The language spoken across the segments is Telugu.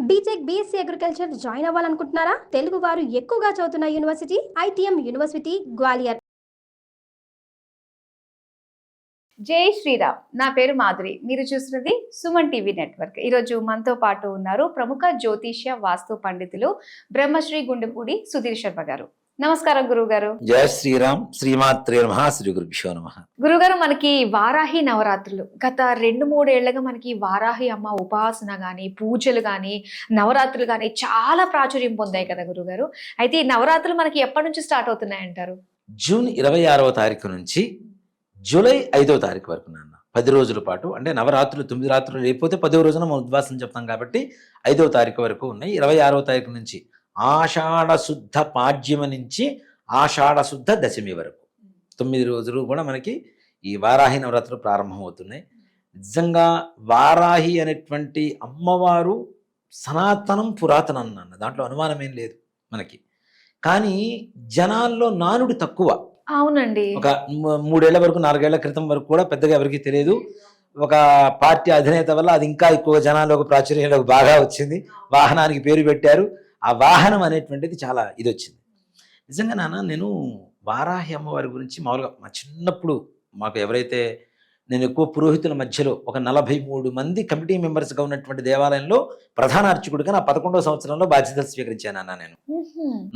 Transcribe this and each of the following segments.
బీటెక్ బీఎస్సీ అగ్రికల్చర్ జాయిన్ అవ్వాలనుకుంటున్నారా? తెలుగు వారు ఎక్కువగా చదువుతున్న యూనివర్సిటీ ఐటీఎం యూనివర్సిటీ గ్వాలియర్. జై శ్రీరామ్. నా పేరు మాధురి. మీరు చూస్తున్నది సుమన్ టీవీ నెట్వర్క్. ఈరోజు మనతో పాటు ఉన్నారు ప్రముఖ జ్యోతిష్య వాస్తు పండితులు బ్రహ్మశ్రీ గుండెపూడి సుధీర్ శర్మ గారు. నమస్కారం గురువు గారు. జయ శ్రీరామ్. శ్రీమాత్రే నమః. శ్రీ గురుభ్యో నమః. గురుగారు, మనకి వారాహి నవరాత్రులు గత 2-3 ఏళ్లుగా మనకి వారాహి అమ్మ ఉపాసన గాని, పూజలు గాని, నవరాత్రులు గాని చాలా ప్రాచుర్యం పొందాయి కదా గురుగారు. అయితే ఈ నవరాత్రులు మనకి ఎప్పటి నుంచి స్టార్ట్ అవుతున్నాయంటారు? జూన్ 26వ తారీఖు నుంచి జూలై 5వ తారీఖు వరకు నాన్న 10 రోజుల పాటు, అంటే నవరాత్రులు 9 రాత్రులు లేకపోతే 10వ రోజున మనం ఉద్వాసం చెప్తాం కాబట్టి 5వ తారీఖు వరకు ఉన్నాయి. 26వ తారీఖు నుంచి ఆషాఢ శుద్ధ పాడ్యమ నుంచి ఆషాఢ శుద్ధ దశమి వరకు 9 రోజులు కూడా మనకి ఈ వారాహి నవరాత్రులు ప్రారంభమవుతున్నాయి. నిజంగా వారాహి అనేటువంటి అమ్మవారు సనాతనం పురాతనం నాన్న, దాంట్లో అనుమానం ఏం లేదు మనకి. కానీ జనాల్లో నానుడు తక్కువ. అవునండి. ఒక 3 ఏళ్ల వరకు 4 ఏళ్ల క్రితం వరకు కూడా పెద్దగా ఎవరికి తెలియదు. ఒక పార్టీ అధినేత వల్ల అది ఇంకా ఎక్కువ జనాల్లోకి ప్రాచుర్యంలోకి బాగా వచ్చింది. వాహనానికి పేరు పెట్టారు. ఆ వాహనం అనేటువంటిది చాలా ఇది వచ్చింది. నిజంగా నాన్న, నేను వారాహి అమ్మవారి గురించి మామూలుగా మా చిన్నప్పుడు మాకు ఎవరైతే, నేను ఎక్కువ పురోహితుల మధ్యలో ఒక 43 మంది కమిటీ మెంబర్స్గా ఉన్నటువంటి దేవాలయంలో ప్రధాన అర్చకుడిగా నా 11వ సంవత్సరంలో బాధ్యతలు స్వీకరించాను అన్న. నేను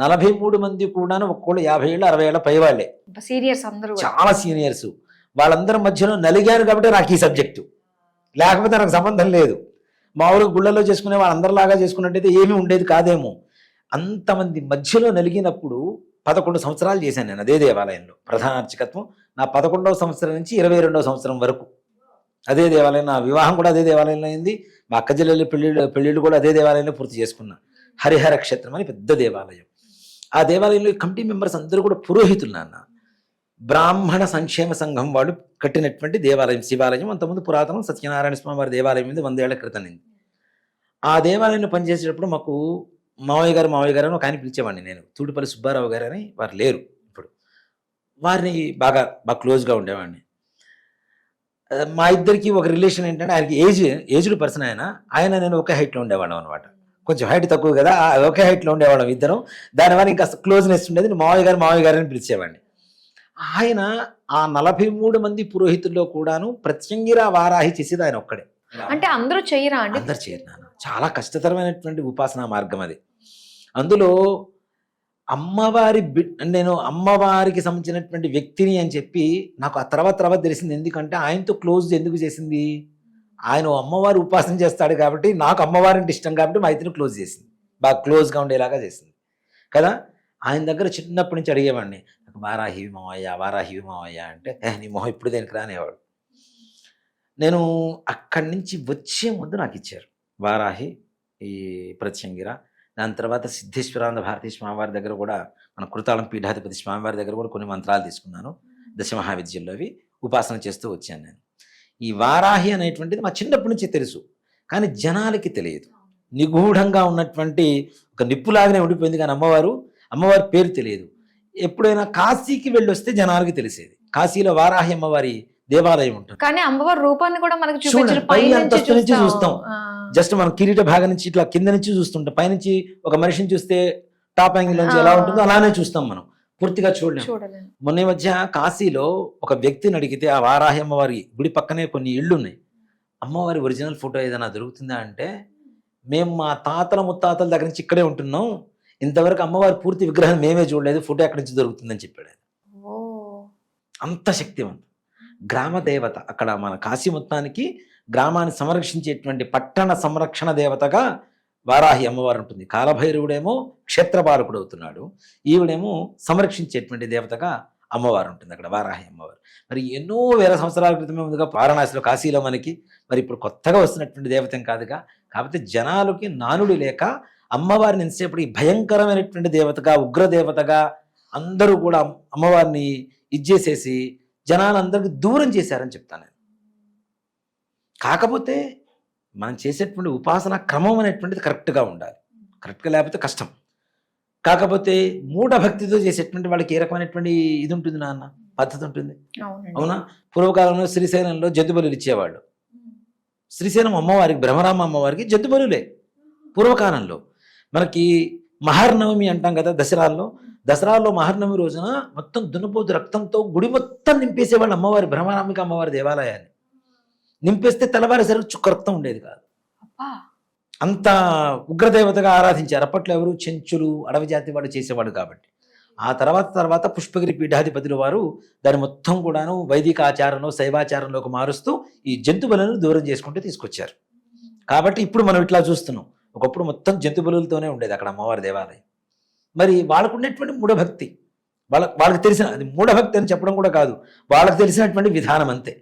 43 మంది కూడా ఒక్కోళ్ళు 50 ఏళ్ళు 60 ఏళ్ళ పైవాళ్లే, సీనియర్స్ అందరూ, చాలా సీనియర్స్. వాళ్ళందరి మధ్యలో నలిగాను కాబట్టి నాకు ఈ సబ్జెక్టు, లేకపోతే నాకు సంబంధం లేదు. మామూలుగా గుళ్ళలో చేసుకునే వాళ్ళందరిలాగా చేసుకున్నట్టయితే ఏమీ ఉండేది కాదేమో. అంతమంది మధ్యలో నలిగినప్పుడు 11 సంవత్సరాలు చేశాను నేను అదే దేవాలయంలో ప్రధాన అర్చకత్వం. నా 11వ సంవత్సరం నుంచి 22వ సంవత్సరం వరకు అదే దేవాలయం. నా వివాహం కూడా అదే దేవాలయంలో అయింది. మా అక్క చెల్లెళ్ళ పెళ్ళిళ్ళు కూడా అదే దేవాలయంలో పూర్తి చేసుకున్నా. హరిహర క్షేత్రం అని పెద్ద దేవాలయం. ఆ దేవాలయంలో కమిటీ మెంబర్స్ అందరూ కూడా పురోహితులు నాన్న. బ్రాహ్మణ సంక్షేమ సంఘం వాళ్ళు కట్టినటువంటి దేవాలయం, శివాలయం. అంతకుముందు పురాతనం సత్యనారాయణ స్వామి వారి దేవాలయం మీద 100 ఏళ్ల క్రితం నింది. ఆ దేవాలయంలో పనిచేసేటప్పుడు మాకు మావయ్య గారు అని ఒక ఆయన పిలిచేవాడిని నేను. తూటిపల్లి సుబ్బారావు గారు అని, వారు లేరు ఇప్పుడు. వారిని బాగా క్లోజ్గా ఉండేవాడిని. మా ఇద్దరికి ఒక రిలేషన్ ఏంటంటే, ఆయనకి ఏజ్డ్ పర్సన్ ఆయన నేను ఒకే హైట్లో ఉండేవాళ్ళం అనమాట. కొంచెం హైట్ తక్కువ కదా, ఒకే హైట్లో ఉండేవాళ్ళం ఇద్దరం. దానివల్ల ఇంకా క్లోజ్నెస్ ఉండేది. మావయ్య గారు అని పిలిచేవాడిని. ఆయన ఆ 43 మంది పురోహితుల్లో కూడాను ప్రత్యంగిరా వారాహి చేసేది ఆయన ఒక్కడే. అంటే అందరూ చేయరా అండి? అందరు చేయరు నాన్న. చాలా కష్టతరమైనటువంటి ఉపాసనా మార్గం అది. అందులో నేను అమ్మవారికి సంబంధించినటువంటి వ్యక్తిని అని చెప్పి నాకు ఆ తర్వాత తెలిసింది. ఎందుకంటే ఆయనతో క్లోజ్ ఎందుకు చేసింది, ఆయన అమ్మవారి ఉపాసన చేస్తాడు కాబట్టి, నాకు అమ్మవారింటి ఇష్టం కాబట్టి మా ఇద్దరు క్లోజ్ చేసింది, బాగా క్లోజ్గా ఉండేలాగా చేసింది కదా. ఆయన దగ్గర చిన్నప్పటి నుంచి అడిగేవాడిని, నాకు వారాహి మావయ్య అంటే, నీ మొహం ఇప్పుడు దేనికి రానేవాడు. నేను అక్కడి నుంచి వచ్చే ముందు నాకు ఇచ్చారు వారాహి, ఈ ప్రత్యంగిర. దాని తర్వాత సిద్ధేశ్వరానంద భారతీ స్వామివారి దగ్గర కూడా, మన కృతాళం పీఠాధిపతి స్వామివారి దగ్గర కూడా కొన్ని మంత్రాలు తీసుకున్నాను. దశమహావిద్యల్లో అవి ఉపాసన చేస్తూ వచ్చాను నేను. ఈ వారాహి అనేటువంటిది మా చిన్నప్పటి నుంచి తెలుసు, కానీ జనాలకి తెలియదు. నిగూఢంగా ఉన్నటువంటి ఒక నిప్పులాగానే ఉండిపోయింది. కానీ అమ్మవారి పేరు తెలియదు. ఎప్పుడైనా కాశీకి వెళ్ళి వస్తే జనాలకి తెలిసేది. కాశీలో వారాహి అమ్మవారి దేవాలయం ఉంటుంది, కానీ అమ్మవారి రూపాన్ని కూడా మనకు పై అంతస్తు నుంచి చూస్తాం. జస్ట్ మనం కిరీట భాగం నుంచి ఇట్లా కింద నుంచి చూస్తుంటాం. పైనుంచి ఒక మనిషిని చూస్తే టాప్ యాంగిల్ నుంచి ఎలా ఉంటుందో అలానే చూస్తాం, మనం పూర్తిగా చూడలేము. మొన్న మధ్య కాశీలో ఒక వ్యక్తిని అడిగితే, ఆ వారాహి అమ్మవారి గుడి పక్కనే కొన్ని ఇళ్ళు ఉన్నాయి, అమ్మవారి ఒరిజినల్ ఫోటో ఏదైనా దొరుకుతుందా అంటే, మేము మా తాతల ముత్తాతల దగ్గర నుంచి ఇక్కడే ఉంటున్నాం, ఇంతవరకు అమ్మవారి పూర్తి విగ్రహం మేమే చూడలేదు, ఫోటో ఎక్కడి నుంచి దొరుకుతుందని చెప్పాడు. అంత శక్తివంతం, గ్రామ దేవత. అక్కడ మన కాశీ మొత్తానికి గ్రామాన్ని సంరక్షించేటువంటి పట్టణ సంరక్షణ దేవతగా వారాహి అమ్మవారు ఉంటుంది. కాలభైరవుడేమో క్షేత్రపాలకుడు అవుతున్నాడు, ఈవిడేమో సంరక్షించేటువంటి దేవతగా అమ్మవారు ఉంటుంది అక్కడ వారాహి అమ్మవారు. మరి ఎన్నో వేల సంవత్సరాల క్రితమే ముందుగా వారణాసిలో, కాశీలో మనకి. మరి ఇప్పుడు కొత్తగా వస్తున్నటువంటి దేవతం కాదుగా. కాకపోతే జనాలకి నానుడి లేక అమ్మవారిని ఎంతసేపటి భయంకరమైనటువంటి దేవతగా, ఉగ్రదేవతగా అందరూ కూడా అమ్మవారిని ఇచ్చేసేసి జనాలందరికీ దూరం చేశారని చెప్తాను నేను. కాకపోతే మనం చేసేటువంటి ఉపాసన క్రమం అనేటువంటిది కరెక్ట్గా ఉండాలి. కరెక్ట్గా లేకపోతే కష్టం. కాకపోతే మూఢభక్తితో చేసేటువంటి వాళ్ళకి ఏ రకమైనటువంటి ఇది ఉంటుంది నాన్న, పద్ధతి ఉంటుంది. అవునా? పూర్వకాలంలో శ్రీశైలంలో జంతు బలులు ఇచ్చేవాళ్ళు. శ్రీశైలం అమ్మవారికి, బ్రహ్మరామ అమ్మవారికి జంతు బలులే. పూర్వకాలంలో మనకి మహర్నవమి అంటాం కదా దసరాలో మహర్నవమి రోజున మొత్తం దున్నపోతు రక్తంతో గుడి మొత్తం నింపేసేవాళ్ళు అమ్మవారి భ్రమరాంబిక అమ్మవారి దేవాలయాన్ని నింపేస్తే తెల్లవారేసరికి చుక్క రక్తం ఉండేది కాదు. అంత ఉగ్రదేవతగా ఆరాధించారు అప్పట్లో. ఎవరు? చెంచులు, అడవి జాతి వాడు చేసేవాడు కాబట్టి. ఆ తర్వాత పుష్పగిరి పీఠాధిపతుల వారు దాన్ని మొత్తం కూడాను వైదిక ఆచారంలో శైవాచారంలోకి మారుస్తూ ఈ జంతు బలులను దూరం చేసుకుంటూ తీసుకొచ్చారు. కాబట్టి ఇప్పుడు మనం ఇట్లా చూస్తున్నాం. ఒకప్పుడు మొత్తం జంతు బలులతోనే ఉండేది అక్కడ అమ్మవారి దేవాలయం. మరి వాళ్ళకు ఉన్నటువంటి మూఢభక్తి, వాళ్ళకి తెలిసిన, అది మూఢభక్తి అని చెప్పడం కూడా కాదు, వాళ్ళకి తెలిసినటువంటి విధానం అంతే.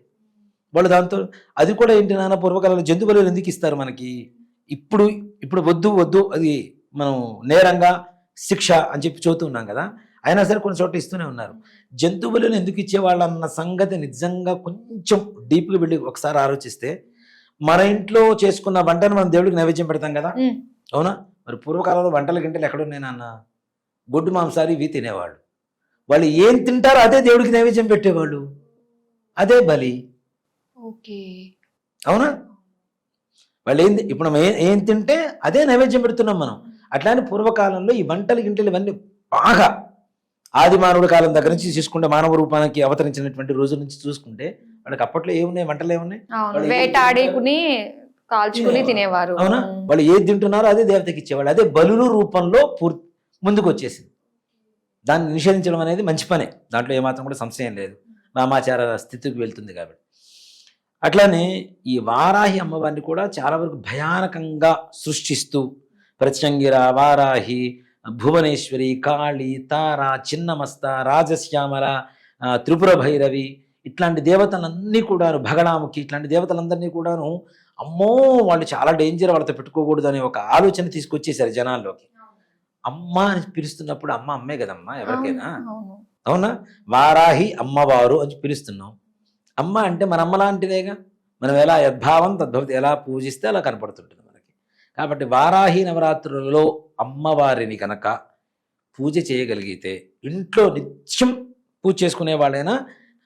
వాళ్ళు దాంతో అది కూడా ఏంటి నాన్న, పూర్వకాలంలో జంతు బలులు ఎందుకు ఇస్తారు మనకి, ఇప్పుడు వద్దు అది మనం నేరంగా శిక్ష అని చెప్పి చూస్తున్నాం కదా, అయినా సరే కొన్ని చోట్ల ఇస్తూనే ఉన్నారు. జంతువులను ఎందుకు ఇచ్చేవాళ్ళు అన్న సంగతి నిజంగా కొంచెం డీప్గా వెళ్ళి ఒకసారి ఆలోచిస్తే, మన ఇంట్లో చేసుకున్న వంటను మనం దేవుడికి నైవేద్యం పెడతాం కదా, అవునా? మరి పూర్వకాలంలో వంటల గింటలు ఎక్కడున్నాయి నాన్న? గొడ్డు మాంసాలు ఇవి తినేవాళ్ళు. వాళ్ళు ఏం తింటారో అదే దేవుడికి నైవేద్యం పెట్టేవాళ్ళు, అదే బలి. ఓకే, అవునా? వాళ్ళు ఇప్పుడు మనం ఏం తింటే అదే నైవేద్యం పెడుతున్నాం మనం. అట్లానే పూర్వకాలంలో ఈ వంటల గింటలు ఇవన్నీ బాగా ఆది మానవుడి కాలం దగ్గర నుంచి చూసుకుంటే, మానవ రూపానికి అవతరించినటువంటి రోజుల నుంచి చూసుకుంటే వాళ్ళకి అప్పట్లో ఏమున్నాయి, వంటలు ఏమున్నాయి? వేటాడుకుని కాల్చుకుని తినేవారు. అవునా? వాళ్ళు ఏది తింటున్నారో అదే దేవతకి ఇచ్చేవాళ్ళు. అదే బలులు రూపంలో ముందుకు వచ్చేసింది. దాన్ని నిషేధించడం అనేది మంచి పనే, దాంట్లో ఏమాత్రం కూడా సంశయం లేదు, నామాచార స్థితికి వెళ్తుంది కాబట్టి. అట్లానే ఈ వారాహి అమ్మవారిని కూడా చాలా వరకు భయానకంగా సృష్టిస్తూ ప్రత్యంగిర, వారాహి, భువనేశ్వరి, కాళి, తార, చిన్నమస్త, రాజశ్యామల, త్రిపుర భైరవి ఇట్లాంటి దేవతలన్నీ కూడాను, భగడాముఖి ఇట్లాంటి దేవతలందరినీ కూడాను అమ్మో వాళ్ళు చాలా డేంజర్, వాళ్ళతో పెట్టుకోకూడదు అనే ఒక ఆలోచన తీసుకొచ్చేసారు జనాల్లోకి. అమ్మ అని పిలుస్తున్నప్పుడు అమ్మ అమ్మే కదమ్మా ఎవరికైనా, అవునా? వారాహి అమ్మవారు అని పిలుస్తున్నాం. అమ్మ అంటే మన అమ్మ లాంటిదేగా, మనం ఎలా యద్భావం తద్భవతి, ఎలా పూజిస్తే అలా కనపడుతుంటుంది మనకి. కాబట్టి వారాహి నవరాత్రులలో అమ్మవారిని కనుక పూజ చేయగలిగితే, ఇంట్లో నిత్యం పూజ చేసుకునే వాళ్ళైనా,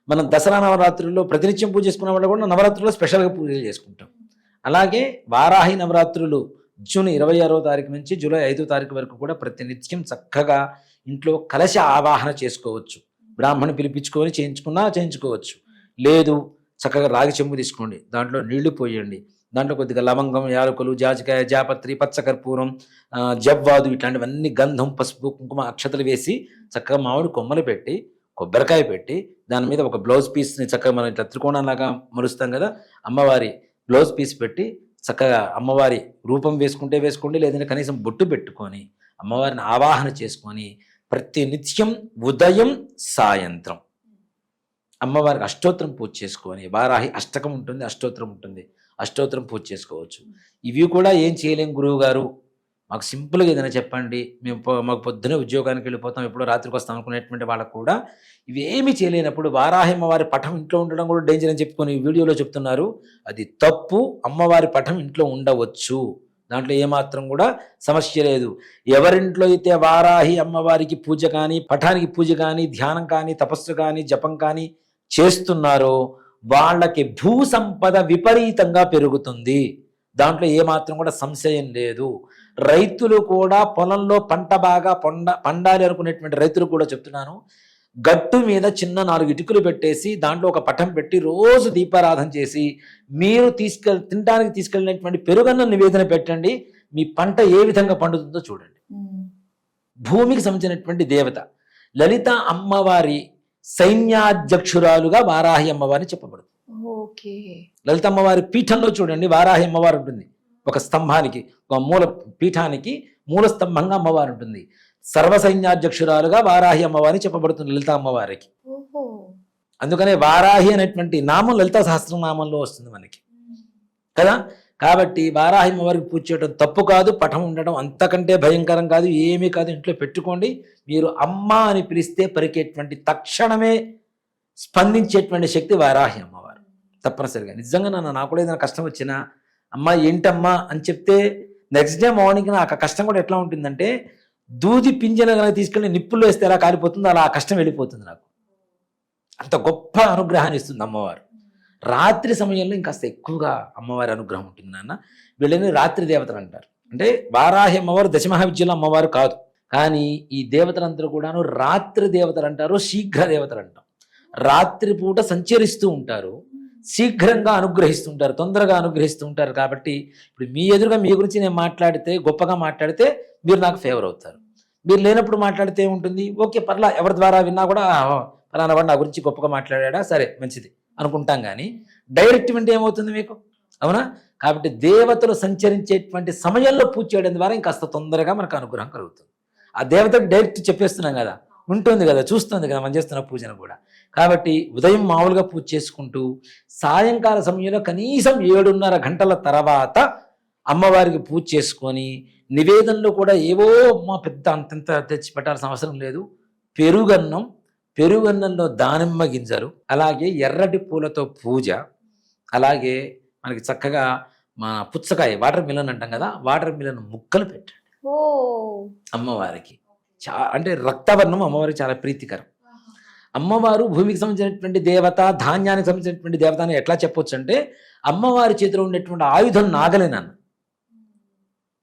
మనం దసరా నవరాత్రుల్లో ప్రతినిత్యం పూజ చేసుకునే వాళ్ళు కూడా నవరాత్రుల్లో స్పెషల్గా పూజలు చేసుకుంటాం. అలాగే వారాహి నవరాత్రులు జూన్ 26వ తారీఖు నుంచి జూలై 5వ తారీఖు వరకు కూడా ప్రతినిత్యం చక్కగా ఇంట్లో కలశ ఆవాహన చేసుకోవచ్చు. బ్రాహ్మణి పిలిపించుకొని చేయించుకోవచ్చు. లేదు చక్కగా రాగి చెంబు తీసుకోండి, దాంట్లో నీళ్లు పోయండి, దాంట్లో కొద్దిగా లవంగం, యాలకులు, జాజికాయ, జాపత్రి, పచ్చకర్పూరం, జవ్వాదు ఇట్లాంటివన్నీ, గంధం, పసుపు, కుంకుమ, అక్షతలు వేసి చక్కగా మామిడి కొమ్మలు పెట్టి, కొబ్బరికాయ పెట్టి, దాని మీద ఒక బ్లౌజ్ పీస్ని చక్కగా మనం ఇట్లా త్రికోణంలాగా మలుస్తాం కదా, అమ్మవారి బ్లౌజ్ పీస్ పెట్టి చక్కగా అమ్మవారి రూపం వేసుకుంటే వేసుకోండి, లేదంటే కనీసం బొట్టు పెట్టుకొని అమ్మవారిని ఆవాహన చేసుకొని ప్రతి నిత్యం ఉదయం సాయంత్రం అమ్మవారికి అష్టోత్తరం పూజ చేసుకొని, వారాహి అష్టకం ఉంటుంది, అష్టోత్తరం ఉంటుంది, అష్టోత్తరం పూజ చేసుకోవచ్చు. ఇవి కూడా ఏం చేయలేం గురువు గారు, మాకు సింపుల్గా ఏదైనా చెప్పండి, మాకు పొద్దునే ఉద్యోగానికి వెళ్ళిపోతాం, ఎప్పుడో రాత్రికి వస్తాం అనుకునేటువంటి వాళ్ళకు కూడా ఇవేమీ చేయలేనప్పుడు వారాహి అమ్మవారి పటం ఇంట్లో ఉండడం కూడా డేంజర్ అని చెప్పుకొని వీడియోలో చెప్తున్నారు. అది తప్పు. అమ్మవారి పటం ఇంట్లో ఉండవచ్చు, దాంట్లో ఏమాత్రం కూడా సమస్య లేదు. ఎవరింట్లో అయితే వారాహి అమ్మవారికి పూజ కానీ, పటానికి పూజ కానీ, ధ్యానం కానీ, తపస్సు కానీ, జపం కానీ చేస్తున్నారో వాళ్ళకి భూ సంపద విపరీతంగా పెరుగుతుంది, దాంట్లో ఏమాత్రం కూడా సంశయం లేదు. రైతులు కూడా పొలంలో పంట బాగా పండాలి అనుకునేటువంటి రైతులు కూడా చెప్తున్నాను, గట్టు మీద చిన్న 4 ఇటుకలు పెట్టేసి దాంట్లో ఒక పటం పెట్టి రోజు దీపారాధన చేసి మీరు తినడానికి తీసుకెళ్ళినటువంటి పెరుగన్న నివేదన పెట్టండి, మీ పంట ఏ విధంగా పండుతుందో చూడండి. భూమికి సంబంధించినటువంటి దేవత లలిత అమ్మవారి సైన్యాధ్యక్షురాలుగా వారాహి అమ్మవారిని చెప్పబడుతుంది. లలిత అమ్మవారి పీఠంలో చూడండి వారాహి అమ్మవారు ఉంటుంది, ఒక స్తంభానికి, ఒక మూల పీఠానికి మూల స్తంభంగా అమ్మవారు ఉంటుంది. సర్వసైన్యాధ్యక్షురాలుగా వారాహి అమ్మవారిని చెప్పబడుతుంది లలిత అమ్మవారికి. అందుకనే వారాహి అనేటువంటి నామం లలితా సహస్రనామంలో వస్తుంది మనకి కదా. కాబట్టి వారాహి అమ్మవారికి పూజ చేయడం తప్పు కాదు, పటం ఉండడం అంతకంటే భయంకరం కాదు, ఏమీ కాదు. ఇంట్లో పెట్టుకోండి. మీరు అమ్మ అని పిలిస్తే పరికేటువంటి తక్షణమే స్పందించేటువంటి శక్తి వారాహి అమ్మవారు తప్పనిసరిగా. నిజంగా నాకు కూడా ఏదైనా కష్టం వచ్చినా అమ్మ ఏంటమ్మా అని చెప్తే నెక్స్ట్ డే మార్నింగ్ నాకు ఆ కష్టం కూడా ఎట్లా ఉంటుందంటే, దూది పింజన కనుక తీసుకెళ్ళి నిప్పుల్లో వేస్తే ఎలా కాలిపోతుందో అలా ఆ కష్టం వెళ్ళిపోతుంది నాకు. అంత గొప్ప అనుగ్రహాన్ని ఇస్తుంది అమ్మవారు. రాత్రి సమయంలో ఇంకాస్త ఎక్కువగా అమ్మవారి అనుగ్రహం ఉంటుంది నాన్న. వీళ్ళని రాత్రి దేవతలు అంటారు. అంటే వారాహి అమ్మవారు దశమహావిద్యలో అమ్మవారు కాదు, కానీ ఈ దేవతలందరూ కూడాను రాత్రి దేవతలు అంటారు, శీఘ్ర దేవతలు అంటాం. రాత్రిపూట సంచరిస్తూ ఉంటారు, శీఘ్రంగా అనుగ్రహిస్తుంటారు, తొందరగా అనుగ్రహిస్తూ ఉంటారు. కాబట్టి ఇప్పుడు మీ ఎదురుగా మీ గురించి నేను మాట్లాడితే, గొప్పగా మాట్లాడితే మీరు నాకు ఫేవర్ అవుతారు. మీరు లేనప్పుడు మాట్లాడితే ఏముంటుంది, ఓకే పర్లా, ఎవరి ద్వారా విన్నా కూడా పలానా వాడు నా గురించి గొప్పగా మాట్లాడా, సరే మంచిది అనుకుంటాం. కానీ డైరెక్ట్ వింటే ఏమవుతుంది మీకు, అవునా? కాబట్టి దేవతలు సంచరించేటువంటి సమయంలో పూజ చేయడం ద్వారా ఇంకాస్త తొందరగా మనకు అనుగ్రహం కలుగుతుంది. ఆ దేవతకు డైరెక్ట్ చెప్పేస్తున్నాం కదా, ఉంటుంది కదా, చూస్తుంది కదా మనం చేస్తున్న పూజను కూడా. కాబట్టి ఉదయం మామూలుగా పూజ చేసుకుంటూ సాయంకాల సమయంలో కనీసం 7:30 గంటల తర్వాత అమ్మవారికి పూజ చేసుకొని నివేదనలో కూడా ఏవో మా పెద్ద అంతంత తెచ్చి పెట్టాల్సిన అవసరం లేదు. పెరుగన్నంలో దానిమ్మ గింజలు, అలాగే ఎర్రటి పూలతో పూజ, అలాగే మనకి చక్కగా మన పుచ్చకాయ వాటర్ మిలన్ అంటాం కదా, వాటర్ మిలన్ ముక్కలు పెట్టండి ఓ అమ్మవారికి. అంటే రక్తవర్ణం అమ్మవారికి చాలా ప్రీతికరం. అమ్మవారు భూమికి సంబంధించినటువంటి దేవత, ధాన్యానికి సంబంధించినటువంటి దేవత అని ఎట్లా చెప్పొచ్చు అంటే, అమ్మవారి చేతిలో ఉండేటువంటి ఆయుధం నాగలి.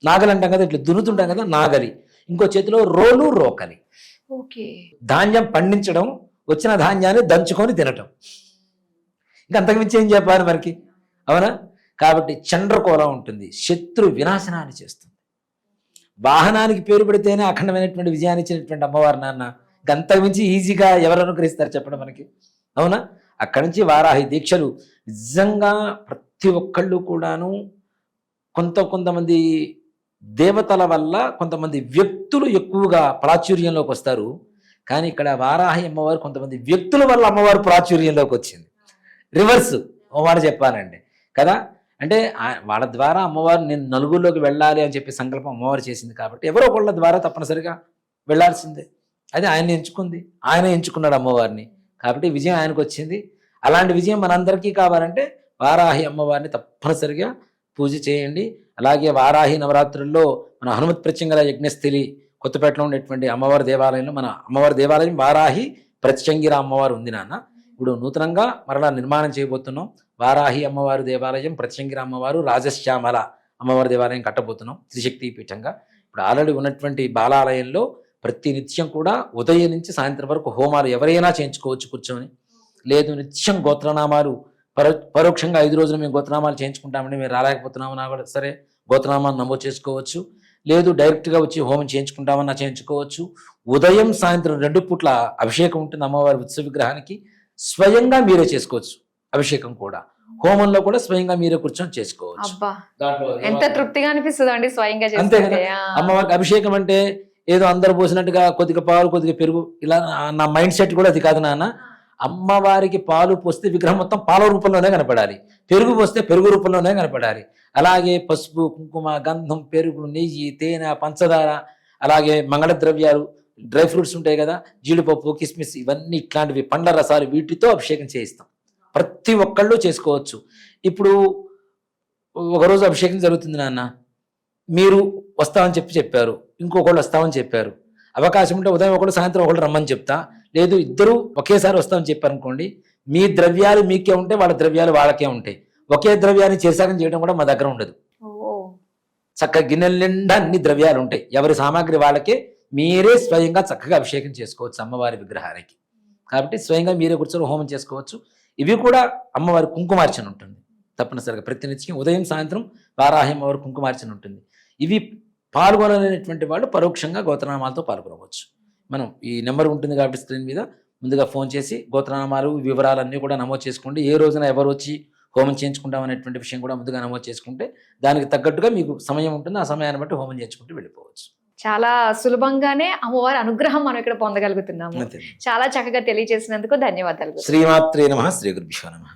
నాగలి అంటాం కదా, ఇట్లా దున్నుతుంటాం కదా, నాగలి. ఇంకో చేతిలో రోకలి. ఓకే. ధాన్యం పండించడం, వచ్చిన ధాన్యాన్ని దంచుకొని తినటం, ఇంకా అంతకుమించి ఏం చెప్పాలి మనకి, అవునా? కాబట్టి చండ్రకోలం ఉంటుంది, శత్రు వినాశనాన్ని చేస్తుంది. వాహనానికి పేరు పెడితేనే అఖండమైనటువంటి విజయాన్ని ఇచ్చినటువంటి అమ్మవారు నాన్న, అంతకు మించి ఈజీగా ఎవరు అనుగ్రహిస్తారు చెప్పడం మనకి, అవునా? అక్కడి నుంచి వారాహి దీక్షలు నిజంగా ప్రతి ఒక్కళ్ళు కూడాను కొంతమంది దేవతల వల్ల కొంతమంది వ్యక్తులు ఎక్కువగా ప్రాచుర్యంలోకి వస్తారు. కానీ ఇక్కడ వారాహి అమ్మవారు కొంతమంది వ్యక్తుల వల్ల అమ్మవారు ప్రాచుర్యంలోకి వచ్చింది. రివర్స్ మాట చెప్పానండి కదా. అంటే వాళ్ళ ద్వారా అమ్మవారు నేను నలుగురిలోకి వెళ్ళాలి అని చెప్పి సంకల్పం అమ్మవారు చేసింది. కాబట్టి ఎవరో ఒకళ్ళ ద్వారా తప్పనిసరిగా వెళ్ళాల్సిందే. అది ఆయన ఎంచుకుంది, ఆయన ఎంచుకున్నాడు అమ్మవారిని. కాబట్టి విజయం ఆయనకు వచ్చింది. అలాంటి విజయం మనందరికీ కావాలంటే వారాహి అమ్మవారిని తప్పనిసరిగా పూజ చేయండి. అలాగే వారాహి నవరాత్రుల్లో మన హనుమత్ ప్రత్యంగర యజ్ఞస్థలి కొత్తపేటలో ఉండేటువంటి అమ్మవారి దేవాలయంలో, మన అమ్మవారి దేవాలయం వారాహి ప్రత్యంగిర అమ్మవారు ఉంది నాన్న. ఇప్పుడు నూతనంగా మరలా నిర్మాణం చేయబోతున్నాం. వారాహి అమ్మవారి దేవాలయం, ప్రత్యంగిర అమ్మవారు, రాజశ్యామల అమ్మవారి దేవాలయం కట్టబోతున్నాం త్రిశక్తి పీఠంగా. ఇప్పుడు ఆల్రెడీ ఉన్నటువంటి బాలాలయంలో ప్రతి నిత్యం కూడా ఉదయం నుంచి సాయంత్రం వరకు హోమాలు ఎవరైనా చేయించుకోవచ్చు కూర్చొని. లేదు నిత్యం గోత్రనామాలు పరోక్షంగా 5 రోజులు మేము గోత్రనామాలు చేయించుకుంటామండి, మేము రాలేకపోతున్నామన్నా కూడా సరే గోత్రనామాలు నమోదు చేసుకోవచ్చు. లేదు డైరెక్ట్గా వచ్చి హోమం చేయించుకుంటామన్నా చేయించుకోవచ్చు. ఉదయం సాయంత్రం 2 పూట్ల అభిషేకం ఉంటుంది అమ్మవారి ఉత్సవ విగ్రహానికి. స్వయంగా మీరే చేసుకోవచ్చు అభిషేకం కూడా. హోమంలో కూడా స్వయంగా మీరే కూర్చొని చేసుకోవచ్చు. ఎంత తృప్తిగా అనిపిస్తుంది అండి స్వయంగా అంతే కదా. అమ్మవారికి అభిషేకం అంటే ఏదో అందరు పోసినట్టుగా కొద్దిగా పాలు కొద్దిగా పెరుగు ఇలా నా మైండ్ సెట్ కూడా అది కాదు నాన్న. అమ్మవారికి పాలు పోస్తే విగ్రహం మొత్తం పాల రూపంలోనే కనపడాలి, పెరుగు పోస్తే పెరుగు రూపంలోనే కనపడాలి. అలాగే పసుపు, కుంకుమ, గంధం, పెరుగు, నెయ్యి, తేనె, పంచదార, అలాగే మంగళ ద్రవ్యాలు, డ్రై ఫ్రూట్స్ ఉంటాయి కదా, జీడిపప్పు, కిస్మిస్, ఇవన్నీ ఇట్లాంటివి పండ్ల రసాలు, వీటితో అభిషేకం చేయిస్తాం. ప్రతి ఒక్కళ్ళు చేసుకోవచ్చు. ఇప్పుడు ఒకరోజు అభిషేకం జరుగుతుంది నాన్న, మీరు వస్తామని చెప్పారు, ఇంకొకళ్ళు వస్తామని చెప్పారు. అవకాశం ఉంటే ఉదయం ఒకళ్ళు సాయంత్రం ఒకళ్ళు రమ్మని చెప్తా. లేదు ఇద్దరు ఒకేసారి వస్తామని చెప్పారు అనుకోండి, మీ ద్రవ్యాలు మీకే ఉంటాయి, వాళ్ళ ద్రవ్యాలు వాళ్ళకే ఉంటాయి. ఒకే ద్రవ్యాన్ని చేశాకం చేయడం కూడా మా దగ్గర ఉండదు. చక్కగా గిన్నెల నిండా అన్ని ద్రవ్యాలు ఉంటాయి, ఎవరి సామాగ్రి వాళ్ళకే. మీరే స్వయంగా చక్కగా అభిషేకం చేసుకోవచ్చు అమ్మవారి విగ్రహానికి. కాబట్టి స్వయంగా మీరే కూర్చొని హోమం చేసుకోవచ్చు. ఇవి కూడా అమ్మవారి కుంకుమార్చన ఉంటుంది తప్పనిసరిగా ప్రతినిత్యం ఉదయం సాయంత్రం వారాహి అమ్మవారి కుంకుమార్చన ఉంటుంది. ఇవి పాల్గొనలేనటువంటి వాళ్ళు పరోక్షంగా గోత్రనామాలతో పాల్గొనవచ్చు. మనం ఈ నెంబర్ ఉంటుంది కాబట్టి స్క్రీన్ మీద ముందుగా ఫోన్ చేసి గోత్రనామాలు వివరాలన్నీ కూడా నమోదు చేసుకోండి. ఏ రోజున ఎవరు వచ్చి హోమం చేయించుకుంటాం అనేటువంటి విషయం కూడా ముందుగా నమోదు చేసుకుంటే దానికి తగ్గట్టుగా మీకు సమయం ఉంటుంది. ఆ సమయాన్ని బట్టి హోమం చేయించుకుంటూ వెళ్ళిపోవచ్చు. చాలా సులభంగానే అమ్మవారి అనుగ్రహం మనం ఇక్కడ పొందగలుగుతున్నాము. చాలా చక్కగా తెలియజేసినందుకు ధన్యవాదాలు. శ్రీమాత్రే నమః. శ్రీ గురుభ్యో నమః.